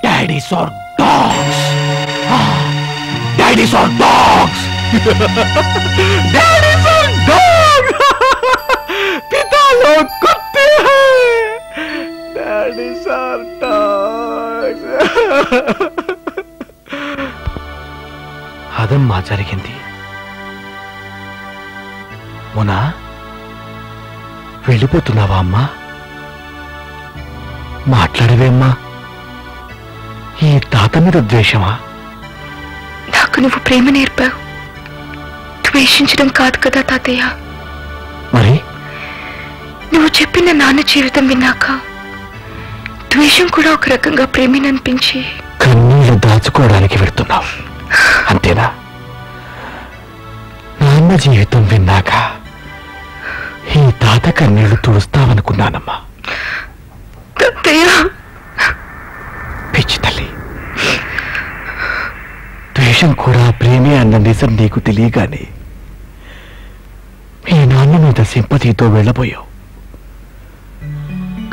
Daddies are dogs. Daddies are dogs. Daddies are dogs. पिता लोग कुत्ते हैं. Daddies are dogs. అదమ్మా జరిగింది. మొనా వెళ్ళిపోతున్నావా అమ్మా? మాట్లాడవేమ్మా? ఈ తాత మీద ద్వేషమా? నాకు నువ్వు ప్రేమ నేర్పావు, ద్వేషించడం కాదు కదా తాతయ్య. మరి నువ్వు చెప్పిన నాన్న జీవితం విన్నాక ద్వేషం కూడా ఒక రకంగా ప్రేమేననిపించి కన్నీళ్లు దాచుకోవడానికి వెళ్తున్నావు అంతేనా? నాన్న జీవితం విన్నాక ఈ తాత కన్నీళ్లు తుడుస్తావనుకున్నానమ్మా. తాతయ్య, పిచ్చి తల్లి, ద్వేషం కూడా ప్రేమే అన్న నిజం నీకు తెలియగానే మీ నాన్న మీద సింపతితో వెళ్ళబోయావు.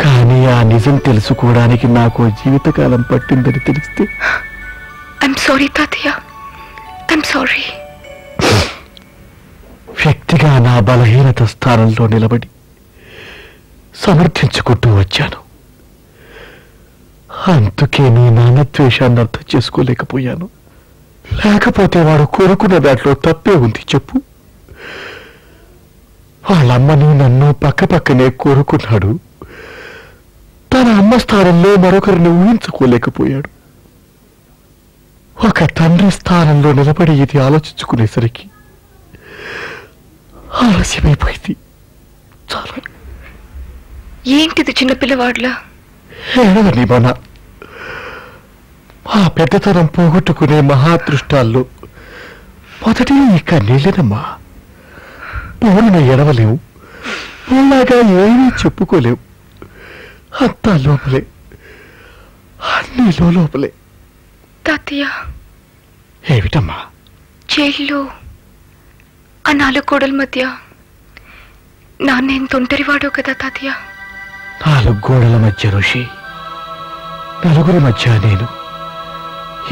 కానీ ఆ నిజం తెలుసుకోవడానికి నాకు జీవితకాలం పట్టిందని తెలిస్తే ఐఎమ్ సారీ తాతయ్య, ఐఎమ్ సారీ. వ్యక్తిగా నా బలహీనత స్థానంలో నిలబడి సమర్థించుకుంటూ వచ్చాను. అందుకే నీ నాన్న ద్వేషాన్ని అర్థం చేసుకోలేకపోయాను. లేకపోతే వాడు కోరుకున్న దాంట్లో తప్పే ఉంది చెప్పు. వాళ్ళమ్మని నన్ను పక్కపక్కనే కోరుకున్నాడు. తన అమ్మ స్థానంలో మరొకరిని ఊహించుకోలేకపోయాడు. ఒక తండ్రి స్థానంలో నిలబడి ఇది ఆలోచించుకునేసరికి ఆలస్యమైపోయింది. చాలా ఏంటిది చిన్నపిల్లవాడ్లా? ఏడవని మన మా పెద్దతనం పోగొట్టుకునే మహాదృష్టాల్లో మొదటి ఈ కన్నీళ్ళనమ్మా. పౌరున ఎడవలేవు, పోలాగా ఏమీ చెప్పుకోలేవు. అంతా లోపలే, అన్నీ లోపలే. తాతయ్య, ఏమిటమ్మా? జైల్లో ఆ 4 గోడల మధ్య నాన్న ఒంటరివాడో కదా తాతయ్య. 4 గోడల మధ్య ఋషి, 4 మధ్య నేను,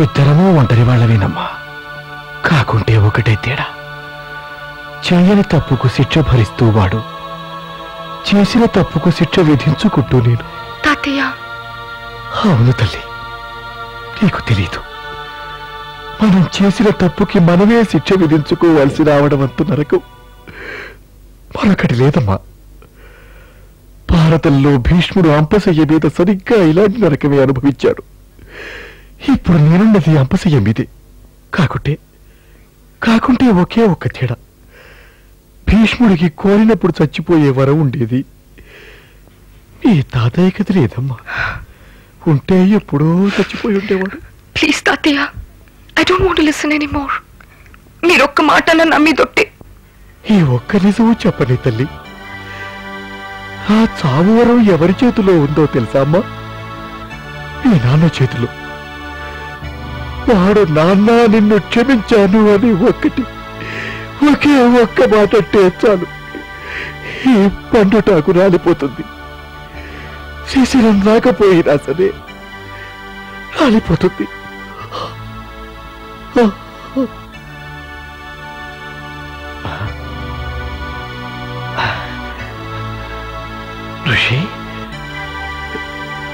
ఇద్దరమూ ఒంటరి వాళ్ళవేనమ్మా. కాకుంటే ఒకటే తేడా, చేయని తప్పుకు శిక్ష భరిస్తూ వాడు, చేసిన తప్పుకు శిక్ష విధించుకుంటూ నేను. తాతయ్య, అవును తల్లి, నీకు తెలీదు. మనం చేసిన తప్పుకి మనమే శిక్ష విధించుకోవాల్సి రావడం అంత నరకం మరొకటి లేదమ్మా. భారతంలో భీష్ముడు అంపశయ్య మీద సరిగ్గా ఇలాంటి నరకమే అనుభవించాడు. ఇప్పుడు నేనున్నది అంపశయ్య మీదే. కాకుంటే ఒకే ఒక్క తేడా, భీష్ముడికి కోరినప్పుడు చచ్చిపోయే వరం ఉండేది. ఈ తాతయ్య కథ లేదమ్మా. ఉంటే ఎప్పుడో చచ్చిపోయి ఉండేవాడు. ప్లీజ్ తాతయ్య, I don't want to listen anymore. మీరు ఒక్క మాట నమ్మి దొట్టే. ఈ ఒక్క నిజము చెప్పని తల్లి, ఆ చావు వరం ఎవరి చేతిలో ఉందో తెలుసా అమ్మా? మీ నాన్న చేతిలో. వాడు నాన్న నిన్ను క్షమించాను అని ఒకే ఒక్క మాట అంటే చాలు, ఈ పండుటాకు రాలిపోతుంది. శిశిరం రాకపోయినా సరే రాలిపోతుంది.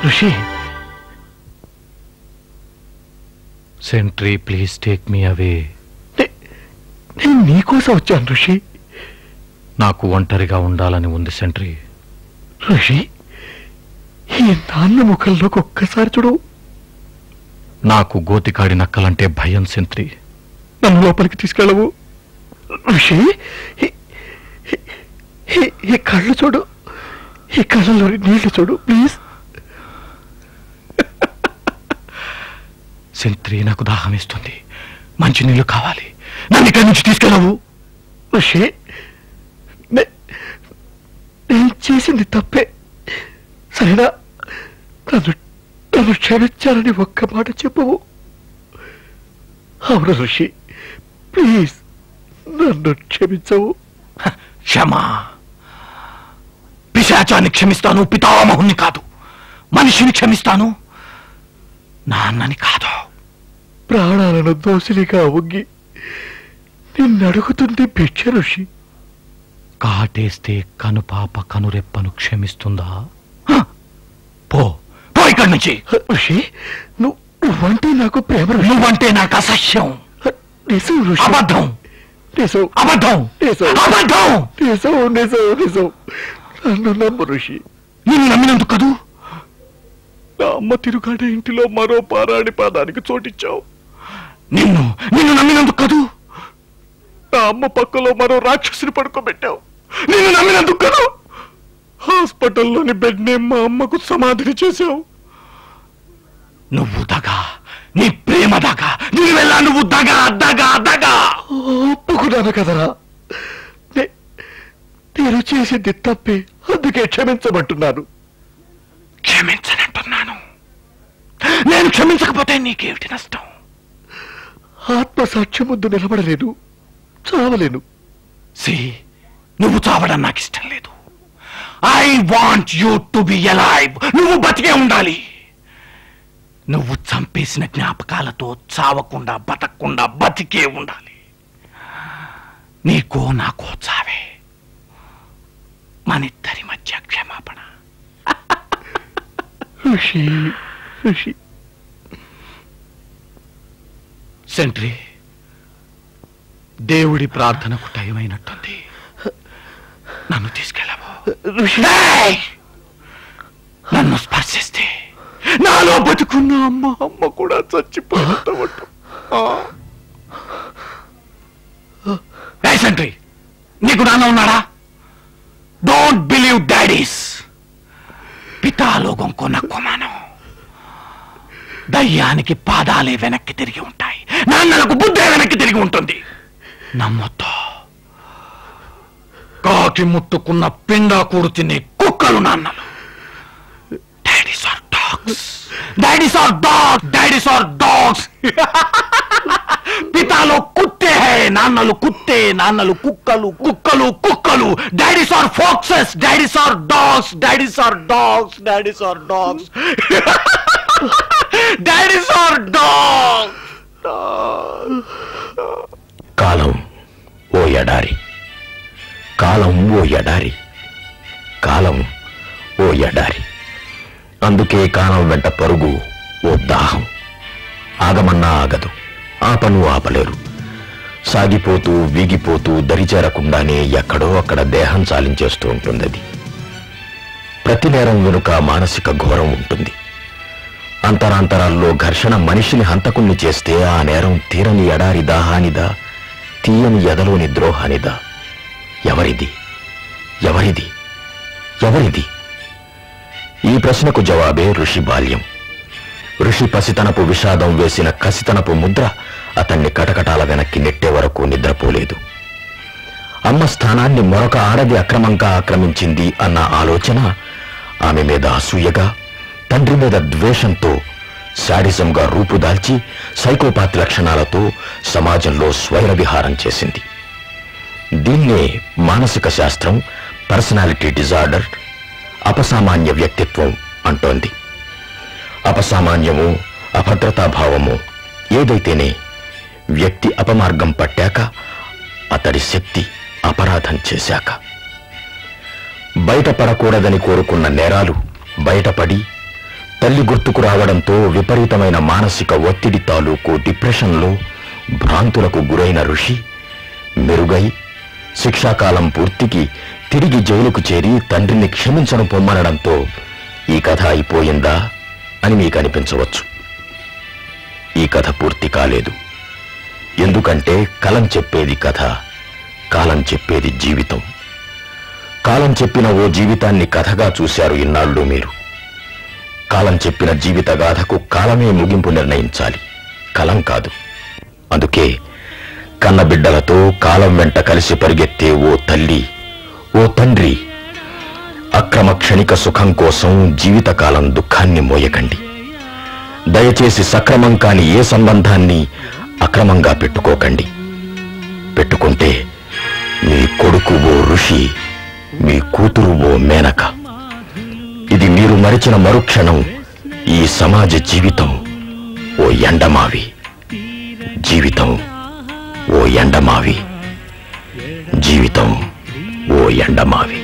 ఋషి, సెంట్రీ ప్లీజ్ టేక్ మీ అవే. నేను నీకోసం వచ్చాను ఋషి. నాకు ఒంటరిగా ఉండాలని ఉంది సెంట్రీ. ఋషి, ఈ నాన్న ముఖంలోకి ఒక్కసారి చూడు. నాకు గోతికాడి నక్కలంటే భయం సెంత్రి. నన్ను లోపలికి తీసుకెళ్ళవు. ఋషి, ఈ కళ్ళు చూడు, ఈ కళ్ళలో నీళ్లు చూడు ప్లీజ్. సెంత్రి, నాకు దాహం వేస్తుంది, మంచి నీళ్లు కావాలి, నన్ను ఇక్కడి నుంచి తీసుకెళ్ళవు. ఋషి, నేను చేసింది తప్పే, సరేనా? నన్ను క్షమించాలని ఒక్క మాట చెప్పవు. అవును ఋషి, ప్లీజ్ నన్ను క్షమించవు. క్షమా? పిశాచాన్ని క్షమిస్తాను, పితామహుణ్ణి కాదు. మనిషిని క్షమిస్తాను, నాన్నని కాదు. ప్రాణాలను దోసిలిగా ఒగ్గి నిన్నడుగుతుంది భిక్ష ఋషి. కాటేస్తే కనుపాప కనురెప్పను క్షమిస్తుందా? పో పో ఇక్కడి నుంచి. ఋషి, నువ్వంటే నాకు ప్రేమ, నువ్వంటే నాకు అసహ్యం. అబద్ధం, అబద్ధం, అబద్ధం, నిజం. నన్ను నమ్ము ఋషి. నిన్ను నమ్మినందుకు కదూ నా అమ్మ తిరుగాడే ఇంటిలో మరో పారాడి పాదానికి చోటిచ్చావు. నిన్ను నమ్మినందుకు కదూ నా అమ్మ పక్కలో మరో రాక్షసుని పడుకోబెట్టావు. నిన్ను నమ్మినందుకు కదూ హాస్పిటల్లోని బెడ్ నే మా అమ్మకు సమాధిని చేశావు. నువ్వు దగా, నీ ప్రేమ దగా, నీ వెళ్ళా నువ్వు దగా దగా దగా. ఒప్పుకున్నాను కదరా, నేను చేసింది తప్పే, అందుకే క్షమించమంటున్నాను. క్షమించనంటున్నాను. నేను క్షమించకపోతే నీకేమిటి నష్టం? ఆత్మసాక్ష్యం ముందు నిలబడలేను, చావలేను. నువ్వు చావడం నాకు ఇష్టం లేదు. I want you to be alive. నువ్వు బతికే ఉండాలి. నువ్వు చంపేసిన జ్ఞాపకాలతో చావకుండా బతకకుండా బతికే ఉండాలి. నీకో నాకో చావే, మనిద్దరి మధ్య క్షమాపణ. ఋషి సెంట్రీ, దేవుడి ప్రార్థనకు టైం అయినట్టుంది. నన్ను తీసుకెళ్ళవు. నన్ను స్పర్శిస్తే నాలో బతుకున్న అమ్మ కూడా చచ్చిపోతావట. సెంట్రీ, నీకు నాన్న ఉన్నాడా? Don't believe daddies. పితాలోకం కొనక్కుమాను. దయ్యానికి పాదాలే వెనక్కి తిరిగి ఉంటాయి, నాన్నలకు బుద్ధే వెనక్కి తిరిగి ఉంటుంది. నమ్మొద్దు. కాకి ముట్టుకున్న పిండాకూడు తినే కుక్కలు నాన్నలు. Daddies are dogs. Daddies are dogs. Daddies are dogs. పితాలో కుత్తే హై, నాన్నలు కుత్తే, నాన్నలు కుక్కలు, కుక్కలు కుక్కలు. Daddies are foxes. Daddies are dogs. Daddies are dogs. Daddies are dogs. Daddies are dogs. కాలం ఓ ఎడారి, కాలం ఓ ఎడారి, కాలం ఓ ఎడారి. అందుకే కాలం వెంట పరుగు ఓ దాహం. ఆగమన్నా ఆగదు, ఆపను ఆపలేరు. సాగిపోతూ వీగిపోతూ దరిచేరకుండానే ఎక్కడో అక్కడ దేహం చాలించేస్తూ ఉంటుంది. ప్రతి నేరం వెనుక మానసిక ఘోరం ఉంటుంది. అంతరాంతరాల్లో ఘర్షణ మనిషిని హంతకుణ్ణి చేస్తే ఆ నేరం తీరని ఎడారి దాహానిదా, తీయని ఎదలోని ద్రోహానిదా? ఎవరిది? ఎవరిది? ఎవరిది? ఈ ప్రశ్నకు జవాబే ఋషి బాల్యం. ఋషి పసితనపు విషాదం వేసిన కసితనపు ముద్ర అతన్ని కటకటాల వెనక్కి నెట్టే వరకు నిద్రపోలేదు. అమ్మ స్థానాన్ని మరొక ఆడది అక్రమంగా ఆక్రమించింది అన్న ఆలోచన ఆమె మీద అసూయగా, తండ్రి మీద ద్వేషంతో శాడిజంగా రూపుదాల్చి సైకోపాత్ లక్షణాలతో సమాజంలో స్వైర విహారం చేసింది. దీన్నే మానసిక శాస్త్రం పర్సనాలిటీ డిజార్డర్, అపసామాన్య వ్యక్తిత్వం అంటోంది. అపసామాన్యము, అభద్రతాభావము ఏదైతేనే వ్యక్తి అపమార్గం పట్టాక, అతడి శక్తి అపరాధం చేశాక. బయటపడకూడదని కోరుకున్న నేరాలు బయటపడి తల్లి గుర్తుకు రావడంతో విపరీతమైన మానసిక ఒత్తిడి తాలూకు డిప్రెషన్లో భ్రాంతులకు గురైన ఋషి మెరుగై శిక్షాకాలం పూర్తికి తిరిగి జైలుకు చేరి తండ్రిని క్షమించను పొమ్మనడంతో ఈ కథ అయిపోయిందా అని మీకు అనిపించవచ్చు. ఈ కథ పూర్తి కాలేదు. ఎందుకంటే కలం చెప్పేది కథ, కాలం చెప్పేది జీవితం. కాలం చెప్పిన ఓ జీవితాన్ని కథగా చూశారు ఇన్నాళ్ళు మీరు. కాలం చెప్పిన జీవిత గాథకు కాలమే ముగింపు నిర్ణయించాలి, కలం కాదు. అందుకే కన్నబిడ్డలతో కాలం వెంట కలిసి పరిగెత్తే ఓ తల్లి, ఓ తండ్రి, అక్రమ క్షణిక సుఖం కోసం జీవితకాలం దుఃఖాన్ని మోయకండి. దయచేసి సక్రమం కాని ఏ సంబంధాన్ని అక్రమంగా పెట్టుకోకండి. పెట్టుకుంటే మీ కొడుకు ఓ ఋషి, మీ కూతురు ఓ మేనక. ఇది మీరు మరిచిన మరుక్షణం ఈ సమాజ జీవితం ఓ ఎండమావి. జీవితం ఓ ఎండమావి. జీవితం ఓ ఎండమావి.